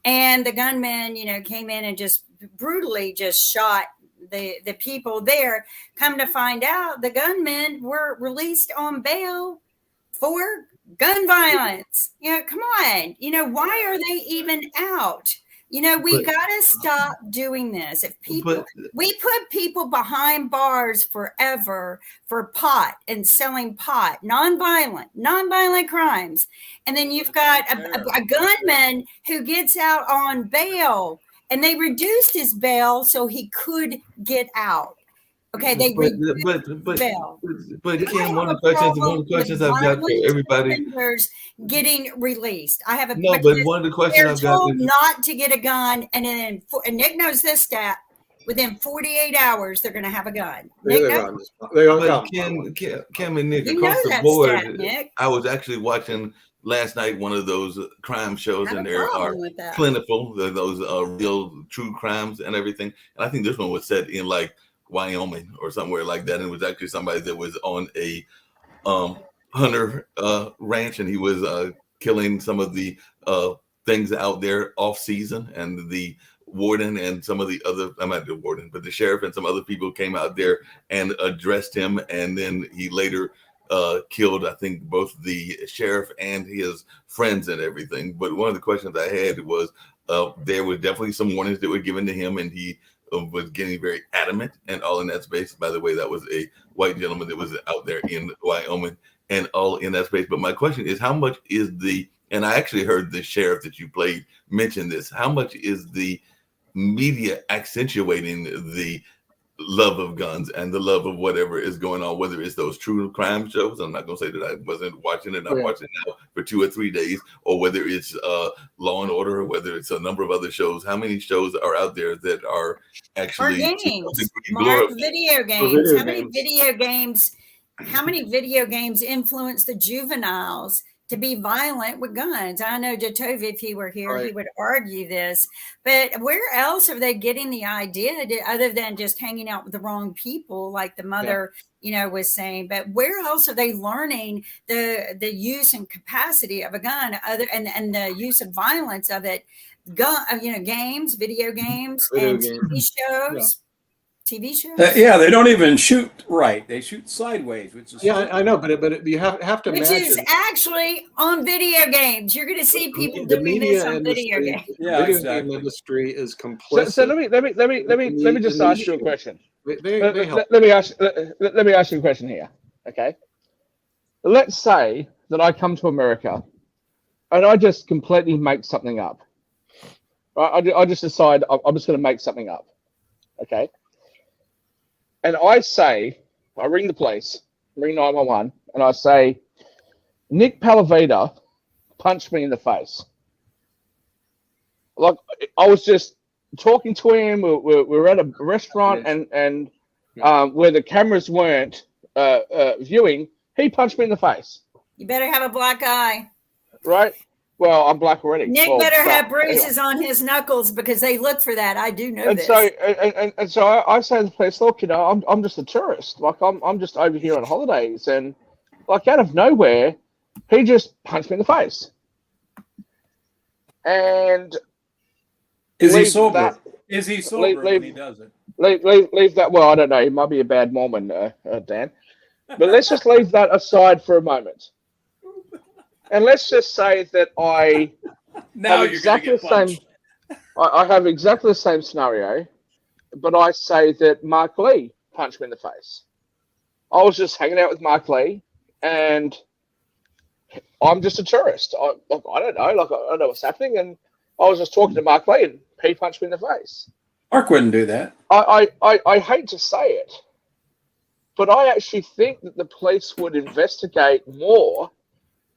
and the gunman, came in and just brutally just shot the people there. Come to find out, the gunmen were released on bail for gun violence. Come on. Why are they even out? We got to stop doing this. If we put people behind bars forever for pot and selling pot, nonviolent crimes. And then you've got a gunman who gets out on bail, and they reduced his bail so he could get out. Okay, they reduced bail. But Kim, one of the questions I've got for everybody getting released. I have but one of the questions I've got is not to get a gun, and then Nick knows this stat. Within 48 hours, they're going to have a gun. Kim and Nick, across the board, stat, Nick. I was actually watching last night one of those crime shows, and there are plentiful, those real true crimes and everything. And I think this one was set in like Wyoming or somewhere like that. And it was actually somebody that was on a hunter ranch, and he was killing some of the things out there off season. And the warden and some of the other, I'm not the warden, but the sheriff and some other people came out there and addressed him. And then he later killed, I think, both the sheriff and his friends and everything. But one of the questions I had was there were definitely some warnings that were given to him, and he was getting very adamant and all in that space. By the way, that was a white gentleman that was out there in Wyoming and all in that space. But my question is, how much is and I actually heard the sheriff that you played mention this, how much is the media accentuating the love of guns and the love of whatever is going on, whether it's those true crime shows? I'm not going to say that I wasn't watching it. I'm watching it now for 2 or 3 days, or whether it's Law and Order, or whether it's a number of other shows. How many shows are out there that are actually games? Mark, video games. How many video games influence the juveniles to be violent with guns? I know Jatova, if he were here, he would argue this. But where else are they getting the idea, other than just hanging out with the wrong people, like the mother, was saying? But where else are they learning the use and capacity of a gun, and the use of violence of it? Games, video games, and TV shows. TV shows? They don't even shoot right. They shoot sideways, which is I know, but you have to imagine. Which is actually on video games. You're going to see people doing this on video games. Yeah, the video game industry is complicit. So let me just ask you a question. Let me ask you a question here. Okay. Let's say that I come to America and I just completely make something up. I just decide I'm just going to make something up. Okay. And I ring the police, ring 911, and I say, Nick Palavita punched me in the face. Like, I was just talking to him. We were at a restaurant, and where the cameras weren't viewing, he punched me in the face. You better have a black eye. Right? Well, I'm black already. Nick better have bruises on his knuckles, because they look for that. I do know this. So I say to the police, look, I'm just a tourist. Like, I'm just over here on holidays, and like out of nowhere, he just punched me in the face. And is he sober? Is he sober when he does it? Leave that. Well, I don't know. He might be a bad Mormon, Dan. But let's just leave that aside for a moment. And let's just say that I have exactly the same. I have exactly the same scenario, but I say that Mark Lee punched me in the face. I was just hanging out with Mark Lee, and I'm just a tourist. I don't know. I don't know what's happening, and I was just talking to Mark Lee, and he punched me in the face. Mark wouldn't do that. I hate to say it, but I actually think that the police would investigate more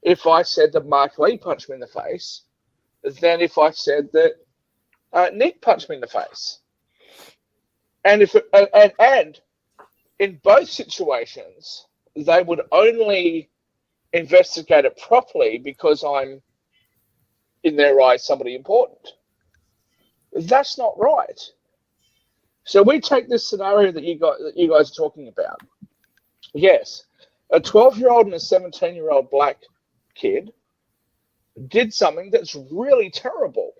if I said that Mark Lee punched me in the face than if I said that Nick punched me in the face. And and in both situations, they would only investigate it properly because I'm, in their eyes, somebody important. That's not right. So we take this scenario that you guys are talking about. Yes, a 12-year-old and a 17-year-old black kid did something that's really terrible.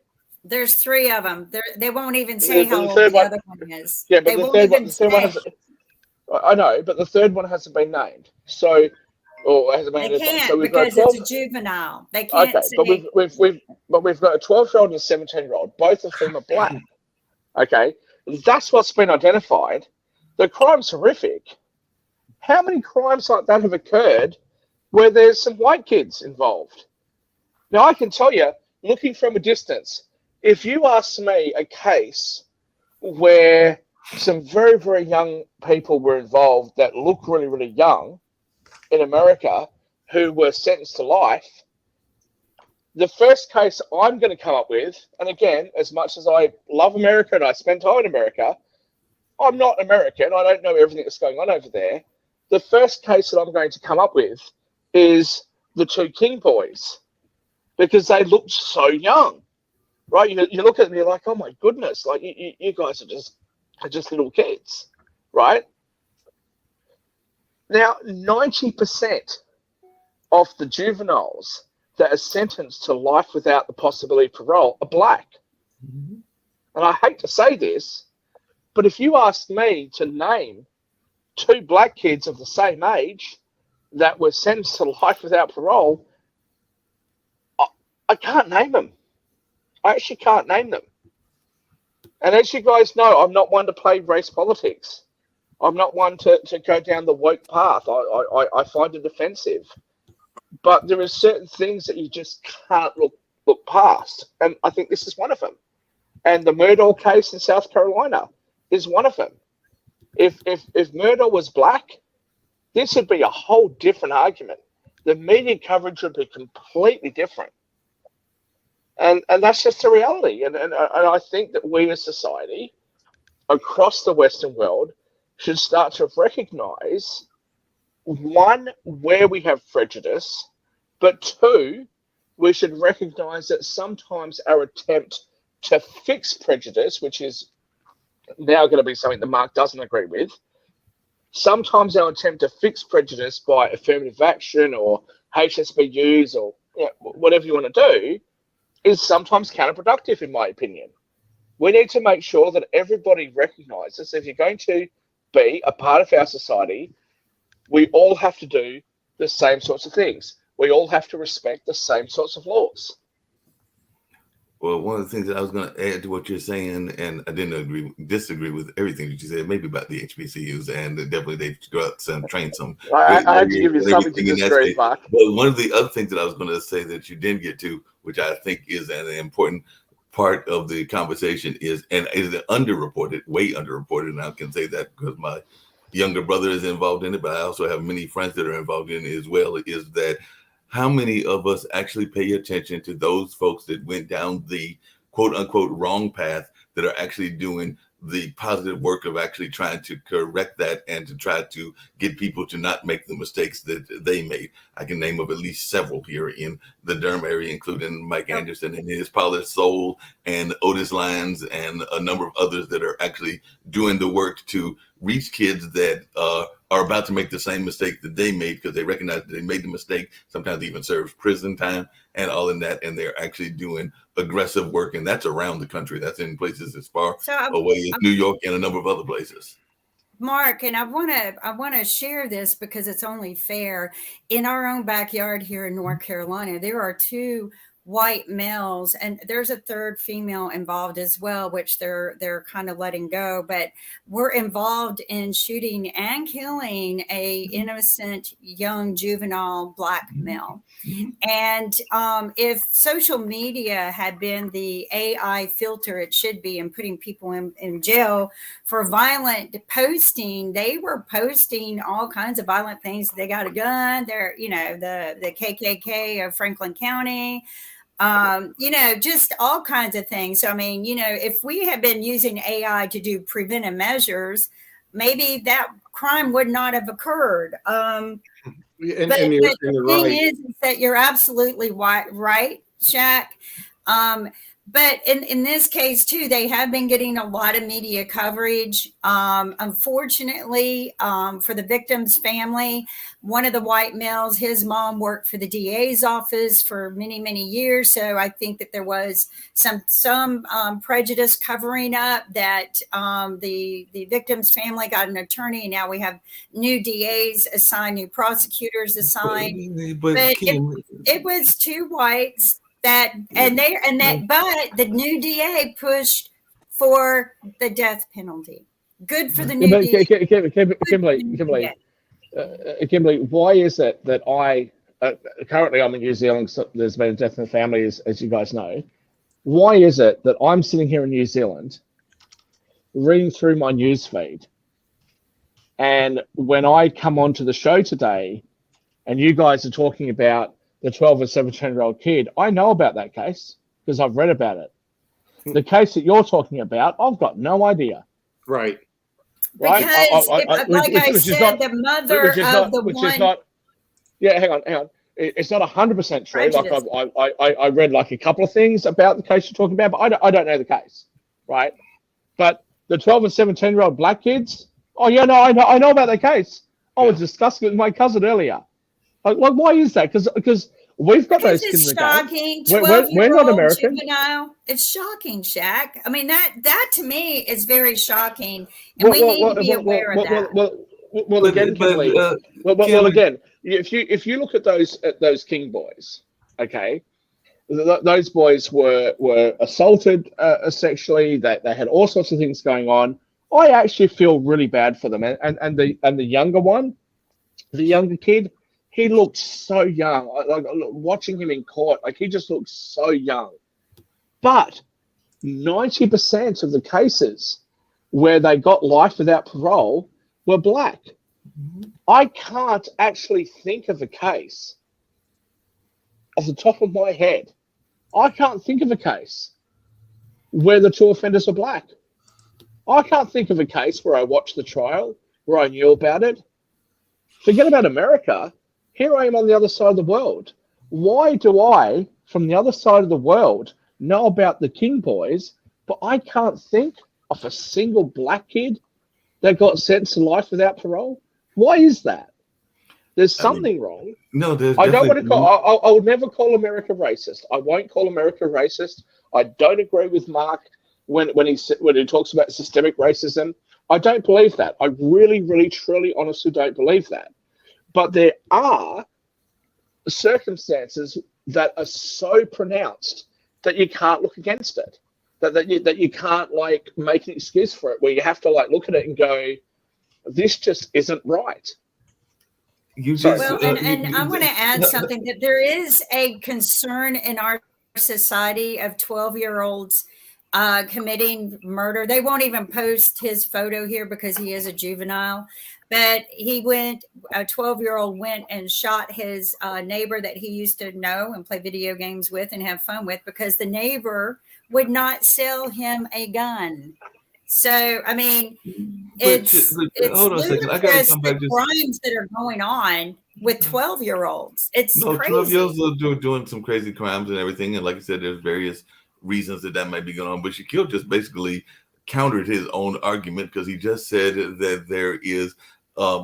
There's 3 of them. They won't even say how old the other one is. Yeah, but the third one hasn't. I know, but the third one hasn't been named. So, or hasn't been. They can't because it's a juvenile. They can't. Okay, but we've got a 12-year-old and a 17-year-old. Both of them are black. Okay, that's what's been identified. The crime's horrific. How many crimes like that have occurred where there's some white kids involved? Now, I can tell you, looking from a distance, if you ask me a case where some very, very young people were involved that look really, really young in America who were sentenced to life, the first case I'm going to come up with, and again, as much as I love America and I spend time in America, I'm not American. I don't know everything that's going on over there. The first case that I'm going to come up with is the 2 King boys, because they looked so young, right? You look at them, you're like, oh my goodness, like you guys are just little kids, right? Now, 90% of the juveniles that are sentenced to life without the possibility of parole are black. Mm-hmm. And I hate to say this, but if you ask me to name 2 black kids of the same age, that were sentenced to life without parole, I can't name them. I actually can't name them. And as you guys know, I'm not one to play race politics. I'm not one to go down the woke path. I find it offensive. But there are certain things that you just can't look past. And I think this is one of them. And the Murdaugh case in South Carolina is one of them. If Murdaugh was black, this would be a whole different argument. The media coverage would be completely different. And that's just the reality. And I think that we as society across the Western world should start to recognize, one, where we have prejudice, but two, we should recognize that sometimes our attempt to fix prejudice, which is now going to be something that Mark doesn't agree with, sometimes our attempt to fix prejudice by affirmative action or HSBUs or whatever you want to do is sometimes counterproductive, in my opinion. We need to make sure that everybody recognizes if you're going to be a part of our society, we all have to do the same sorts of things. We all have to respect the same sorts of laws. Well, one of the things that I was going to add to what you're saying, and I didn't disagree with everything that you said, maybe about the HBCUs, and definitely they've got some trained some. I had to give you something to disagree, Mark. But one of the other things that I was going to say that you didn't get to, which I think is an important part of the conversation, is underreported, way underreported, and I can say that because my younger brother is involved in it, but I also have many friends that are involved in it as well, is that how many of us actually pay attention to those folks that went down the quote unquote wrong path that are actually doing the positive work of actually trying to correct that and to try to get people to not make the mistakes that they made. I can name of at least several here in the Durham area, including Mike Anderson and his Polished Soul and Otis Lyons and a number of others that are actually doing the work to reach kids that are about to make the same mistake that they made because they recognize that they made the mistake, sometimes even serves prison time and all in that, and they're actually doing aggressive work, and that's around the country. That's in places as far away as New York and a number of other places. Mark, and I want to share this because it's only fair. In our own backyard here in North Carolina, there are 2 white males, and there's a 3rd female involved as well, which they're kind of letting go, but we're involved in shooting and killing a innocent young juvenile black male. And if social media had been the AI filter it should be in putting people in jail for violent posting, they were posting all kinds of violent things. They got a gun, they're, the KKK of Franklin County, just all kinds of things. So, I mean, if we had been using AI to do preventive measures, maybe that crime would not have occurred. But the thing is that you're absolutely right, Shaq. But in this case, too, they have been getting a lot of media coverage. Unfortunately, for the victim's family, one of the white males, his mom worked for the DA's office for many, many years. So I think that there was some prejudice covering up that the victim's family got an attorney. And now we have new DAs assigned, new prosecutors assigned. But it was 2 whites. But the new DA pushed for the death penalty. Good for the new DA. Kimberly, why is it that I currently I'm in New Zealand? So there's been a death in the family, as you guys know. Why is it that I'm sitting here in New Zealand, reading through my news feed, and when I come onto the show today, and you guys are talking about the 12 or 17-year-old kid, I know about that case because I've read about it. The case that you're talking about, I've got no idea. Right. Because, I said, the mother of the one. Hang on. It's not 100% true. Like I read like a couple of things about the case you're talking about, but I don't know the case, right? But the 12 and 17-year-old black kids, I know about that case. I was discussing it with my cousin earlier. Like, why is that? Because we've got those kids in the game. We're not American. Juvenile. It's shocking, Shaq. I mean, that to me is very shocking, and we need to be aware of that. Again, if you look at those King boys, okay, those boys were assaulted sexually. They had all sorts of things going on. I actually feel really bad for them. And the younger one, the younger kid, he looked so young. Like watching him in court, like he just looked so young. But 90% of the cases where they got life without parole were black. I can't actually think of a case off the top of my head. I can't think of a case where the two offenders are black. I can't think of a case where I watched the trial, where I knew about it. Forget about America. Here I am on the other side of the world. Why do I, from the other side of the world, know about the King boys, but I can't think of a single black kid that got sentenced to life without parole? Why is that? There's something wrong. No, there's. I don't want to call. I would never call America racist. I won't call America racist. I don't agree with Mark when he talks about systemic racism. I don't believe that. I really, really, truly, honestly don't believe that. But there are circumstances that are so pronounced that you can't look against it. That you can't like make an excuse for it. Where you have to like look at it and go, this just isn't right. And I want to add something, that there is a concern in our society of 12-year-olds committing murder. They won't even post his photo here because he is a juvenile, but a 12-year-old went and shot his neighbor that he used to know and play video games with and have fun with, because the neighbor would not sell him a gun. So, I mean, it's hold on a second. I gotta come back. The crimes that are going on with 12-year-olds. It's crazy. 12-year-olds are doing some crazy crimes and everything. And like I said, there's various reasons that might be going on. But Shaquille just basically countered his own argument, because he just said that there is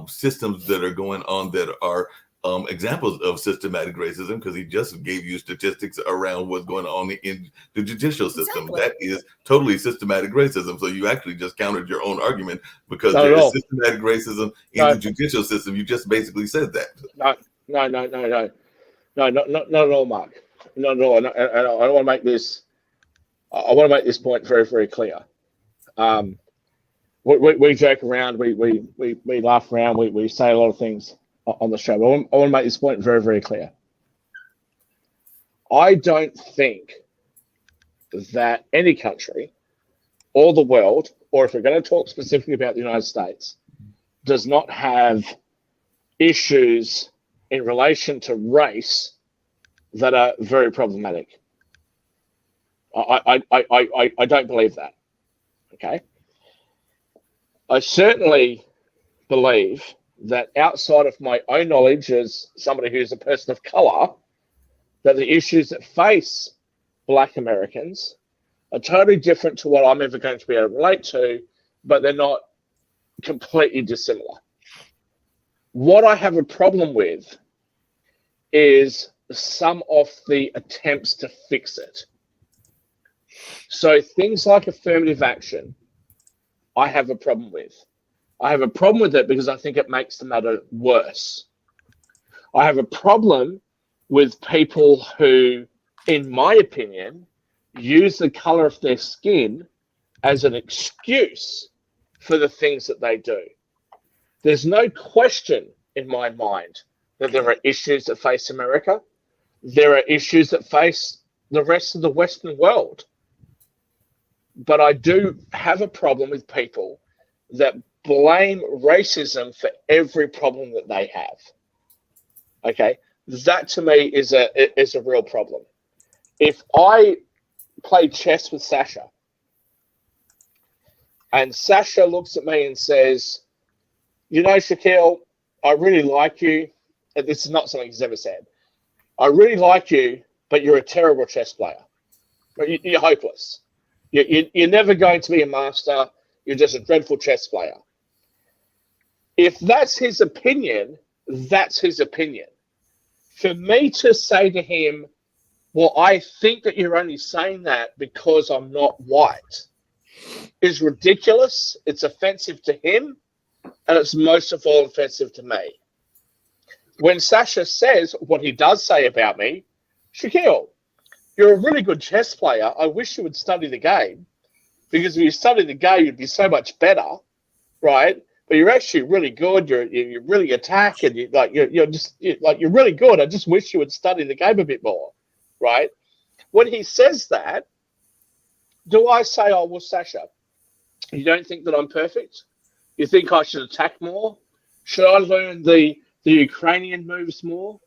systems that are going on that are examples of systematic racism, because he just gave you statistics around what's going on in the judicial system. Exactly. That is totally systematic racism. So you actually just countered your own argument, because there is systematic racism in the judicial system. You just basically said that. No, not at all, Mark. Not at all. And I want to make this. I want to make this point very, very clear. We joke around, we laugh around, we say a lot of things on the show. I want to make this point very, very clear. I don't think that any country or the world, or if we're going to talk specifically about the United States, does not have issues in relation to race that are very problematic. I don't believe that. Okay. I certainly believe that outside of my own knowledge as somebody who's a person of color, that the issues that face Black Americans are totally different to what I'm ever going to be able to relate to, but they're not completely dissimilar. What I have a problem with is some of the attempts to fix it. So things like affirmative action, I have a problem with. I have a problem with it because I think it makes the matter worse. I have a problem with people who, in my opinion, use the color of their skin as an excuse for the things that they do. There's no question in my mind that there are issues that face America. There are issues that face the rest of the Western world. But I do have a problem with people that blame racism for every problem that they have. Okay, that to me is a real problem. If I play chess with Sasha, and Sasha looks at me and says, "You know, Shaquille, I really like you." And this is not something he's ever said. "I really like you, but you're a terrible chess player. You're hopeless. You're never going to be a master. You're just a dreadful chess player." If that's his opinion, that's his opinion. For me to say to him, "Well, I think that you're only saying that because I'm not white," is ridiculous. It's offensive to him, and it's most of all offensive to me. when Sasha says what he does say about me, Shaquille, you're a really good chess player. I wish you would study the game, because if you study the game, you'd be so much better, right? But you're actually really good. You really attack, and you're really good. I just wish you would study the game a bit more, right? When he says that, do I say, "Oh well, Sasha, you don't think that I'm perfect? You think I should attack more? Should I learn the Ukrainian moves more?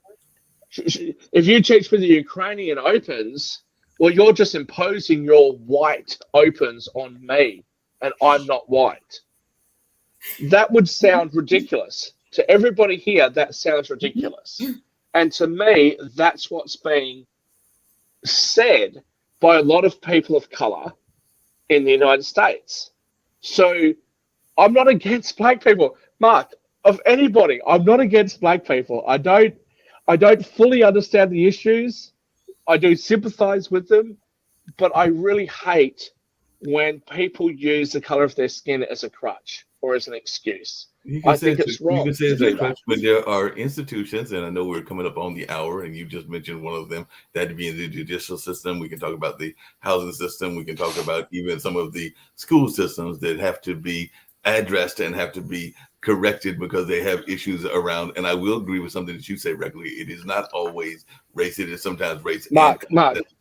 If you teach me the Ukrainian opens, well, you're just imposing your white opens on me, and I'm not white." That would sound ridiculous. To everybody here, that sounds ridiculous. And to me, that's what's being said by a lot of people of color in the United States. So I'm not against black people. Mark, of anybody, I'm not against black people. I don't fully understand the issues. I do sympathize with them, but I really hate when people use the color of their skin as a crutch or as an excuse. I think it's wrong. You can say it's a crutch, but there are institutions, and I know we're coming up on the hour, and you just mentioned one of them, that being the judicial system. We can talk about the housing system. We can talk about even some of the school systems that have to be addressed and have to be corrected because they have issues around. And I will agree with something that you say regularly. It is not always race. It is sometimes race. Mark,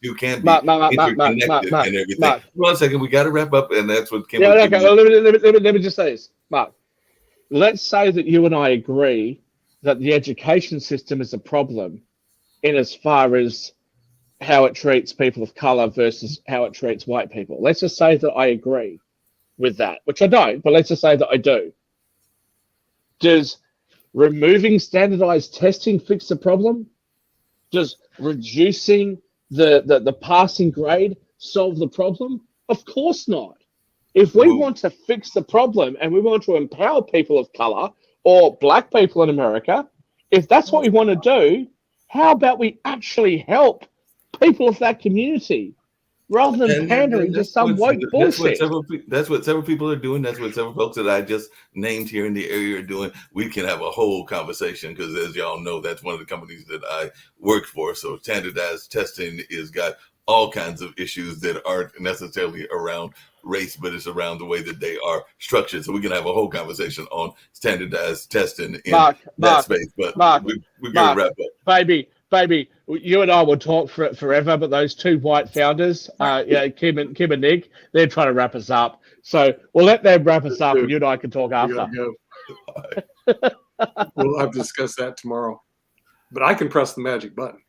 you can't be interconnected and everything. Mark. 1 second, we got to wrap up, and that's what Kim. Yeah, okay. Let me just say this, Mark. Let's say that you and I agree that the education system is a problem in as far as how it treats people of color versus how it treats white people. Let's just say that I agree with that, which I don't, but let's just say that I do. Does removing standardized testing fix the problem? Does reducing the passing grade solve the problem? Of course not. If we want to fix the problem and we want to empower people of color or black people in America, if that's what we want to do, how about we actually help people of that community rather than pandering to some woke bullshit? That's what several people are doing. That's what several folks that I just named here in the area are doing. We can have a whole conversation because, as y'all know, that's one of the companies that I work for. So standardized testing is got all kinds of issues that aren't necessarily around race, but it's around the way that they are structured. So we can have a whole conversation on standardized testing in that space. But we're going to wrap up. Baby, you and I will talk forever, but those two white founders, Kim and Nick, they're trying to wrap us up. So we'll let them wrap us up, and you and I can talk after. We'll have to discuss that tomorrow. But I can press the magic button.